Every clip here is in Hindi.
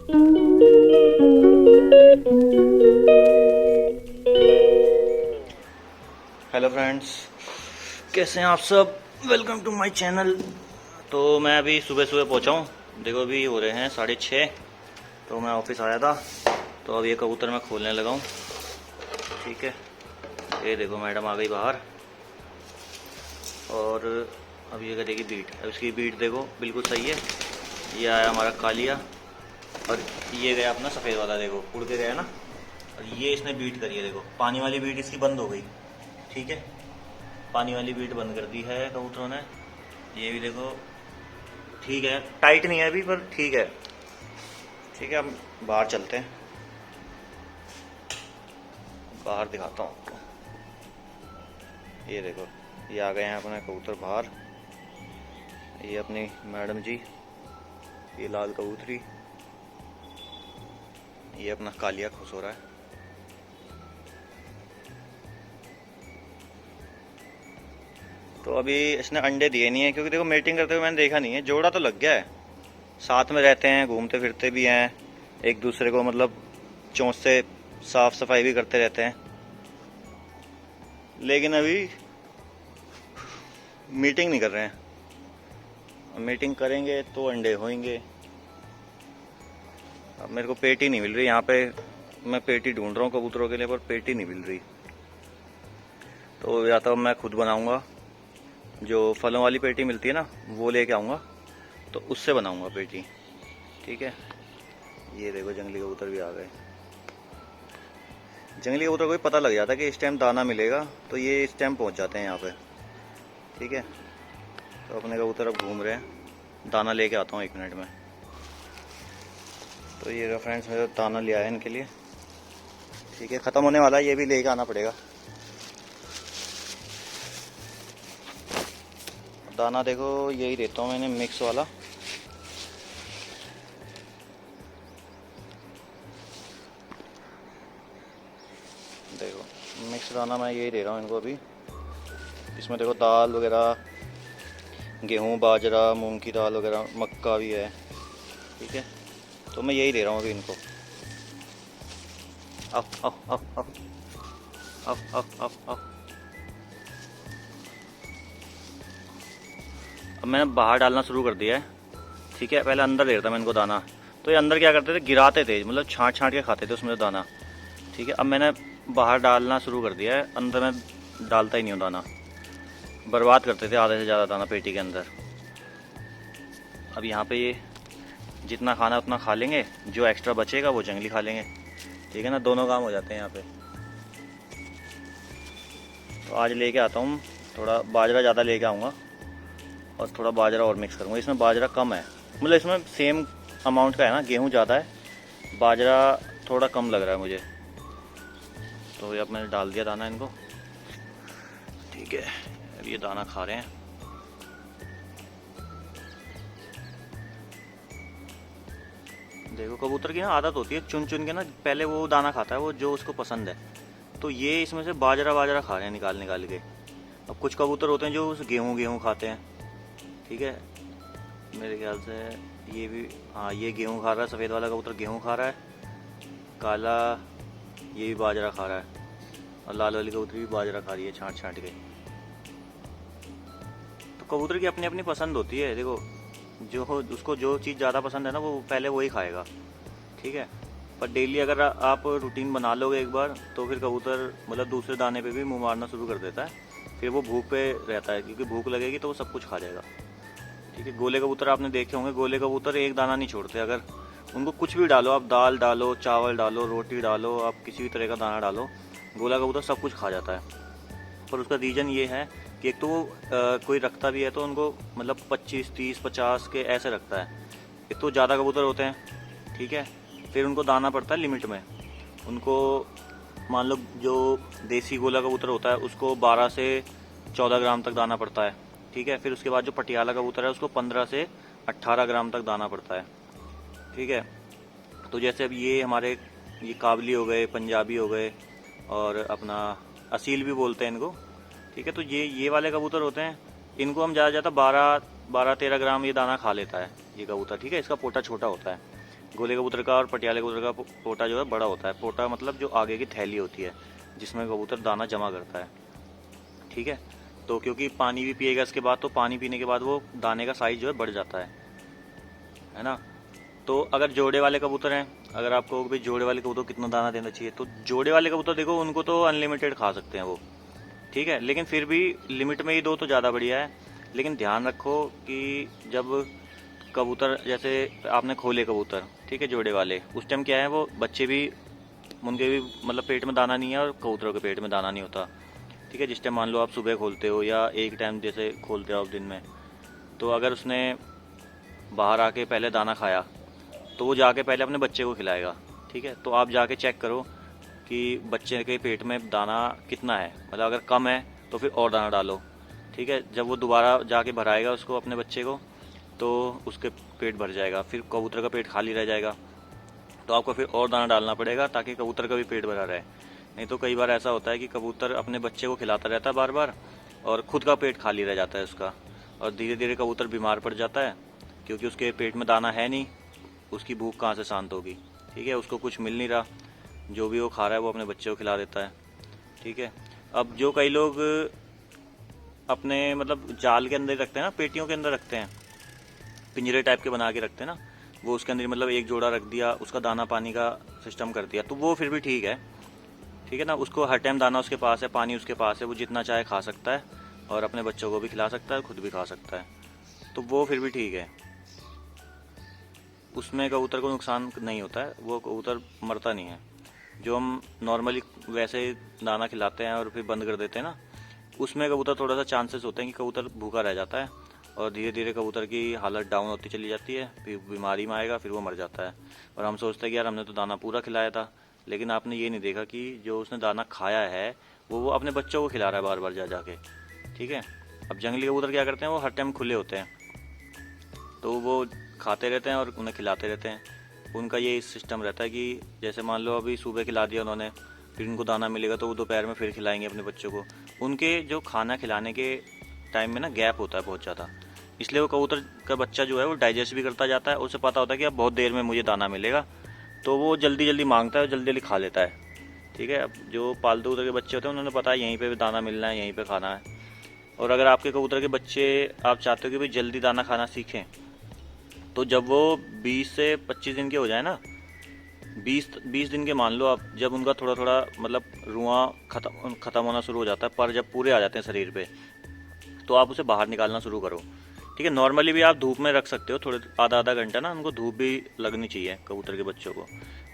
हेलो फ्रेंड्स, कैसे हैं आप सब। Welcome to my channel. तो मैं अभी सुबह सुबह पहुंचा हूं। देखो अभी हो रहे हैं 6:30। तो मैं ऑफिस आया था, तो अब ये कबूतर मैं खोलने लगा हूं। ठीक है, ये देखो मैडम आ गई बाहर और अब ये करेगी बीट। अब इसकी बीट देखो बिल्कुल सही है। ये आया हमारा कालिया और ये गया अपना सफ़ेद वाला, देखो उड़ के गया ना। और ये इसने बीट करी है, देखो पानी वाली बीट इसकी बंद हो गई। ठीक है, पानी वाली बीट बंद कर दी है कबूतरों ने। ये भी देखो ठीक है, टाइट नहीं है अभी पर ठीक है। ठीक है, अब बाहर चलते हैं, बाहर दिखाता हूँ आपको। ये देखो ये आ गए हैं अपने कबूतर बाहर। ये अपनी मैडम जी, ये लाल कबूतरी, ये अपना कालिया खुश हो रहा है। तो अभी इसने अंडे दिए नहीं है क्योंकि देखो मेटिंग करते हुए मैंने देखा नहीं है। जोड़ा तो लग गया है, साथ में रहते हैं, घूमते फिरते भी हैं, एक दूसरे को मतलब चोंच से साफ सफाई भी करते रहते हैं। लेकिन अभी मीटिंग नहीं कर रहे हैं। मीटिंग करेंगे तो अंडे होंगे। अब मेरे को पेटी नहीं मिल रही यहाँ पे, मैं पेटी ढूंढ रहा हूँ कबूतरों के लिए पर पेटी नहीं मिल रही। तो या तो मैं खुद बनाऊंगा, जो फलों वाली पेटी मिलती है ना वो लेके आऊँगा, तो उससे बनाऊंगा पेटी। ठीक है, ये देखो जंगली कबूतर भी आ गए। जंगली कबूतर को भी पता लग जाता है कि इस टाइम दाना मिलेगा, तो ये इस टाइम पहुंच जाते हैं यहाँ पे। ठीक है, तो अपने कबूतर अब घूम रहे हैं। दाना लेके आता हूँ 1 मिनट में। तो ये फ्रेंड्स मेरा दाना लिया है इनके लिए। ठीक है, ख़त्म होने वाला है, ये भी लेके आना पड़ेगा। दाना देखो यही देता हूँ मैंने, मिक्स वाला। देखो मिक्स दाना मैं यही दे रहा हूँ इनको अभी। इसमें देखो दाल वगैरह, गेहूँ, बाजरा, मूंग की दाल वगैरह, मक्का भी है। ठीक है, तो मैं यही दे रहा हूँ अभी इनको। आओ आओ आओ आओ आओ आओ आओ आओ। अब मैंने बाहर डालना शुरू कर दिया है। ठीक है, पहले अंदर दे रहा था मैं इनको दाना। तो ये अंदर क्या करते थे, गिराते थे, मतलब छाँट छाँट के खाते थे उसमें दाना। ठीक है, अब मैंने बाहर डालना शुरू कर दिया है, अंदर मैं डालता ही नहीं हूँ दाना। बर्बाद करते थे आधे से ज़्यादा दाना पेटी के अंदर। अब यहाँ पे ये जितना खाना उतना खा लेंगे, जो एक्स्ट्रा बचेगा वो जंगली खा लेंगे। ठीक है ना, दोनों काम हो जाते हैं यहाँ पे। तो आज लेके आता हूँ थोड़ा बाजरा, ज़्यादा लेके आऊँगा और थोड़ा बाजरा और मिक्स करूँगा। इसमें बाजरा कम है, मतलब इसमें सेम अमाउंट का है ना, गेहूँ ज़्यादा है, बाजरा थोड़ा कम लग रहा है मुझे। तो ये अब मैंने डाल दिया दाना इनको। ठीक है, अब ये दाना खा रहे हैं। देखो कबूतर की ना आदत होती है चुन चुन के ना, पहले वो दाना खाता है वो जो उसको पसंद है। तो ये इसमें से बाजरा बाजरा खा रहे हैं निकाल निकाल के। अब कुछ कबूतर होते हैं जो उस गेहूँ गेहूँ खाते हैं। ठीक है, मेरे ख्याल से ये भी, हाँ ये गेहूँ खा रहा है, सफ़ेद वाला कबूतर गेहूँ खा रहा है, काला ये भी बाजरा खा रहा है, और लाल वाली कबूतरी भी बाजरा खा रही है छाँट छाँट के। तो कबूतर की अपनी अपनी पसंद होती है। देखो जो उसको जो चीज़ ज़्यादा पसंद है ना वो पहले वही खाएगा। ठीक है, पर डेली अगर आप रूटीन बना लोगे एक बार, तो फिर कबूतर मतलब दूसरे दाने पे भी मुंह मारना शुरू कर देता है। फिर वो भूख पे रहता है, क्योंकि भूख लगेगी तो वो सब कुछ खा जाएगा। ठीक है, गोले कबूतर आपने देखे होंगे, गोले कबूतर एक दाना नहीं छोड़ते। अगर उनको कुछ भी डालो, आप दाल डालो, चावल डालो, रोटी डालो, आप किसी भी तरह का दाना डालो, गोला कबूतर सब कुछ खा जाता है। पर उसका रीज़न ये है कि एक तो वो कोई रखता भी है तो उनको मतलब 25, 30, 50 के ऐसे रखता है। एक तो ज़्यादा कबूतर होते हैं। ठीक है, फिर उनको दाना पड़ता है लिमिट में। उनको मान लो जो देसी गोला कबूतर होता है उसको 12 से 14 ग्राम तक दाना पड़ता है। ठीक है, फिर उसके बाद जो पटियाला कबूतर है उसको 15 से 18 ग्राम तक दाना पड़ता है। ठीक है, तो जैसे अब ये हमारे ये काबली हो गए, पंजाबी हो गए, और अपना असील भी बोलते हैं इनको। ठीक है, तो ये वाले कबूतर होते हैं, इनको हम ज़्यादा 13 ग्राम ये दाना खा लेता है ये कबूतर। ठीक है, इसका पोटा छोटा होता है। गोले कबूतर का और पटियाले कबूतर का पोटा जो है बड़ा होता है। पोटा मतलब जो आगे की थैली होती है जिसमें कबूतर दाना जमा करता है, ठीक है। तो क्योंकि पानी भी पिएगा इसके बाद, तो पानी पीने के बाद वो दाने का साइज जो है बढ़ जाता है ना। तो अगर जोड़े वाले कबूतर हैं, अगर आपको भाई जोड़े वाले कबूतर को कितना दाना देना चाहिए, तो जोड़े वाले कबूतर देखो उनको तो अनलिमिटेड खा सकते हैं वो, ठीक है। लेकिन फिर भी लिमिट में ही दो तो ज़्यादा बढ़िया है। लेकिन ध्यान रखो कि जब कबूतर जैसे आपने खोले कबूतर, ठीक है, जोड़े वाले, उस टाइम क्या है वो बच्चे भी, उनके भी मतलब पेट में दाना नहीं है और कबूतरों के पेट में दाना नहीं होता, ठीक है। जिस टाइम मान लो आप सुबह खोलते हो या एक टाइम जैसे खोलते हो आप दिन में, तो अगर उसने बाहर आके पहले दाना खाया तो वो जाके पहले अपने बच्चे को खिलाएगा, ठीक है। तो आप जाके चेक करो कि बच्चे के पेट में दाना कितना है, मतलब अगर कम है तो फिर और दाना डालो, ठीक है। जब वो दोबारा जाके भराएगा उसको अपने बच्चे को तो उसके पेट भर जाएगा, फिर कबूतर का पेट खाली रह जाएगा, तो आपको फिर और दाना डालना पड़ेगा ताकि कबूतर का भी पेट भरा रहे। नहीं तो कई बार ऐसा होता है कि कबूतर अपने बच्चे को खिलाता रहता है बार बार और खुद का पेट खाली रह जाता है उसका, और धीरे धीरे कबूतर बीमार पड़ जाता है क्योंकि उसके पेट में दाना है नहीं, उसकी भूख कहाँ से शांत होगी, ठीक है। उसको कुछ मिल नहीं रहा, जो भी वो खा रहा है वो अपने बच्चे को खिला देता है, ठीक है। अब जो कई लोग अपने मतलब जाल के अंदर रखते हैं ना, पेटियों के अंदर रखते हैं, पिंजरे टाइप के बना के रखते हैं ना, वो उसके अंदर मतलब एक जोड़ा रख दिया, उसका दाना पानी का सिस्टम कर दिया, तो वो फिर भी ठीक है, ठीक है ना। उसको हर टाइम दाना उसके पास है, पानी उसके पास है, वो जितना चाहे खा सकता है और अपने बच्चों को भी खिला सकता है, खुद भी खा सकता है, तो वो फिर भी ठीक है। उसमें कबूतर को नुकसान नहीं होता है, वो कबूतर मरता नहीं है। जो हम नॉर्मली वैसे दाना खिलाते हैं और फिर बंद कर देते हैं ना, उसमें कबूतर थोड़ा सा चांसेस होते हैं कि कबूतर भूखा रह जाता है और धीरे धीरे कबूतर की हालत डाउन होती चली जाती है, फिर बीमारी में आएगा, फिर वो मर जाता है। और हम सोचते हैं कि यार हमने तो दाना पूरा खिलाया था, लेकिन आपने ये नहीं देखा कि जो उसने दाना खाया है वो अपने बच्चों को खिला रहा है बार बार जा जाके, ठीक है। अब जंगली कबूतर क्या करते हैं, वो हर टाइम खुले होते हैं, तो वो खाते रहते हैं और उन्हें खिलाते रहते हैं। उनका ये सिस्टम रहता है कि जैसे मान लो अभी सुबह खिला दिया उन्होंने, फिर उनको दाना मिलेगा तो वो दोपहर में फिर खिलाएंगे अपने बच्चों को। उनके जो खाना खिलाने के टाइम में ना गैप होता है बहुत ज़्यादा, इसलिए वो कबूतर का बच्चा जो है वो डाइजेस्ट भी करता जाता है, उसे पता होता है कि अब बहुत देर में मुझे दाना मिलेगा, तो वो जल्दी जल्दी मांगता है और जल्दी जल्दी खा लेता है, ठीक है। अब जो पालतू कबूतर के बच्चे होते हैं उन्होंने पता है यहीं पे दाना मिलना है, यहीं पे खाना है। और अगर आपके कबूतर के बच्चे आप चाहते हो कि भाई जल्दी दाना खाना सीखें, तो जब वो 20 से 25 दिन के हो जाए ना, 20 दिन के मान लो आप, जब उनका थोड़ा थोड़ा मतलब रुआं खत्म होना शुरू हो जाता है, पर जब पूरे आ जाते हैं शरीर पे, तो आप उसे बाहर निकालना शुरू करो, ठीक है। नॉर्मली भी आप धूप में रख सकते हो, थोड़े आधा घंटा ना, उनको धूप भी लगनी चाहिए कबूतर के बच्चों को,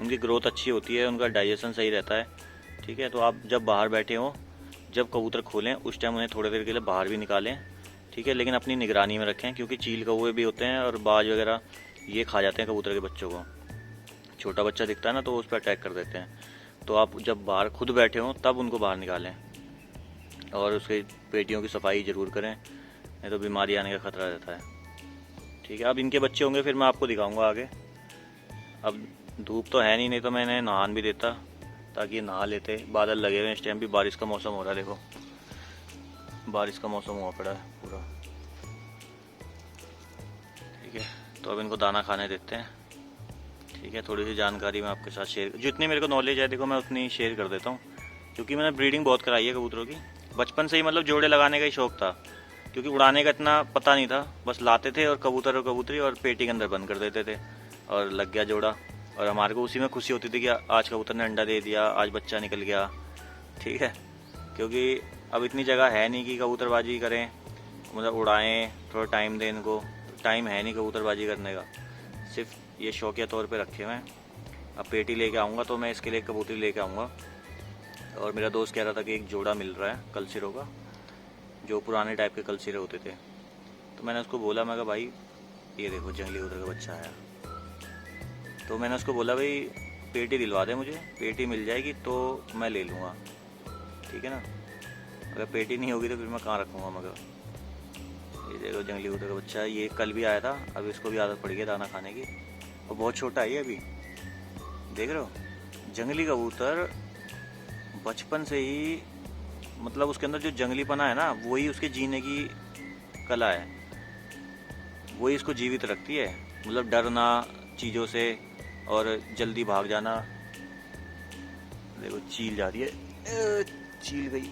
उनकी ग्रोथ अच्छी होती है, उनका डाइजेशन सही रहता है, ठीक है। तो आप जब बाहर बैठे हो, जब कबूतर खोलें उस टाइम उन्हें थोड़ी देर के लिए बाहर भी निकालें, ठीक है। लेकिन अपनी निगरानी में रखें क्योंकि चील कौवे भी होते हैं और बाज वगैरह ये खा जाते हैं कबूतर के बच्चों को। छोटा बच्चा दिखता है ना तो उस पर अटैक कर देते हैं। तो आप जब बाहर खुद बैठे हों तब उनको बाहर निकालें और उसके पेटियों की सफाई ज़रूर करें, नहीं तो बीमारी आने का खतरा रहता है, ठीक है। अब इनके बच्चे होंगे फिर मैं आपको दिखाऊंगा आगे। अब धूप तो है नहीं तो मैं इन्हें नहान भी देता ताकि ये नहा लेते। बादल लगे हुए हैं, इस टाइम भी बारिश का मौसम हो रहा है, देखो बारिश का मौसम हुआ पड़ा है पूरा, ठीक है। तो अब इनको दाना खाने देते हैं, ठीक है। थोड़ी सी जानकारी मैं आपके साथ शेयर, जितनी मेरे को नॉलेज है देखो मैं उतनी शेयर कर देता हूँ, क्योंकि मैंने ब्रीडिंग बहुत कराई है कबूतरों की, बचपन से ही मतलब जोड़े लगाने का ही शौक था, क्योंकि उड़ाने का इतना पता नहीं था, बस लाते थे और कबूतर और कबूतरी और पेटी के अंदर बंद कर देते थे और लग गया जोड़ा, और हमारे को उसी में खुशी होती थी कि आज कबूतर ने अंडा दे दिया, आज बच्चा निकल गया, ठीक है। क्योंकि अब इतनी जगह है नहीं कि कबूतरबाजी करें, मतलब उड़ाएं, थोड़ा टाइम दें इनको, टाइम है नहीं कबूतरबाजी करने का, सिर्फ ये शौकिया तौर पे रखे हुए हैं। अब पेटी लेके आऊँगा तो मैं इसके लिए कबूतरी लेके आऊँगा, और मेरा दोस्त कह रहा था कि एक जोड़ा मिल रहा है कलसिरों का, जो पुराने टाइप के कलसिरे होते थे, तो मैंने उसको बोला, मैं कहा भाई ये देखो जंगली कबूतर का बच्चा आया, तो मैंने उसको बोला भाई पेटी दिलवा दे मुझे, पेटी मिल जाएगी तो मैं ले लूँगा, ठीक है ना। अगर पेटी नहीं होगी तो फिर मैं कहाँ रखूँगा, मगर ये देखो जंगली कबूतर का बच्चा, ये कल भी आया था, अब इसको भी आदत पड़ गई दाना खाने की, और बहुत छोटा है ये अभी, देख रहे हो। जंगली कबूतर बचपन से ही मतलब उसके अंदर जो जंगलीपना है ना, वही उसके जीने की कला है, वही इसको जीवित रखती है, मतलब डरना चीज़ों से, और जल्दी भाग जाना। देखो चील जा रही है, चील गई।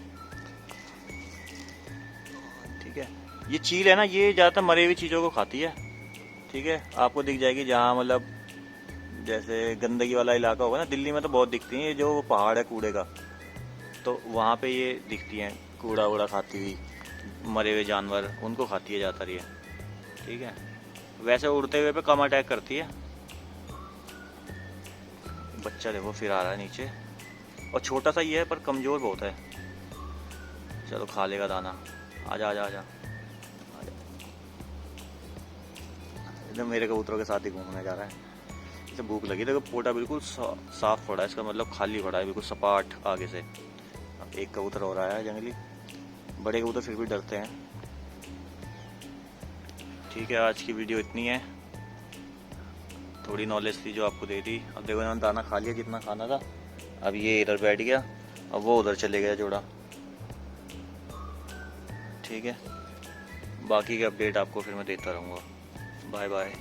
ठीक है, ये चील है ना, ये ज़्यादातर मरी हुई चीज़ों को खाती है। ठीक है, आपको दिख जाएगी जहाँ मतलब जैसे गंदगी वाला इलाका होगा ना, दिल्ली में तो बहुत दिखती हैं, ये जो पहाड़ है कूड़े का, तो वहाँ पे ये दिखती हैं, कूड़ा वूड़ा खाती हुई, मरे हुए जानवर उनको खाती है ज़्यादातर ये। ठीक है, वैसे उड़ते हुए पे कम अटैक करती है। बच्चा देखो फिर आ रहा है नीचे, और छोटा सा ही है पर कमज़ोर बहुत है। चलो खा लेगा दाना। आजा आजा आजा आजा। एकदम मेरे कबूतरों के साथ ही घूमने जा रहा है। इसे भूख लगी, देखो पोटा बिल्कुल साफ पड़ा है इसका, मतलब खाली पड़ा है बिल्कुल सपाट आगे से। अब एक कबूतर हो रहा है जंगली, बड़े कबूतर फिर भी डरते हैं। ठीक है, आज की वीडियो इतनी है, थोड़ी नॉलेज थी जो आपको दे दी। अब देखो इन्होंने दाना खा लिया जितना खाना था, अब ये इधर बैठ गया, अब वो उधर चले गया जोड़ा। ठीक है, बाकी के अपडेट आपको फिर मैं देता रहूँगा। Bye bye.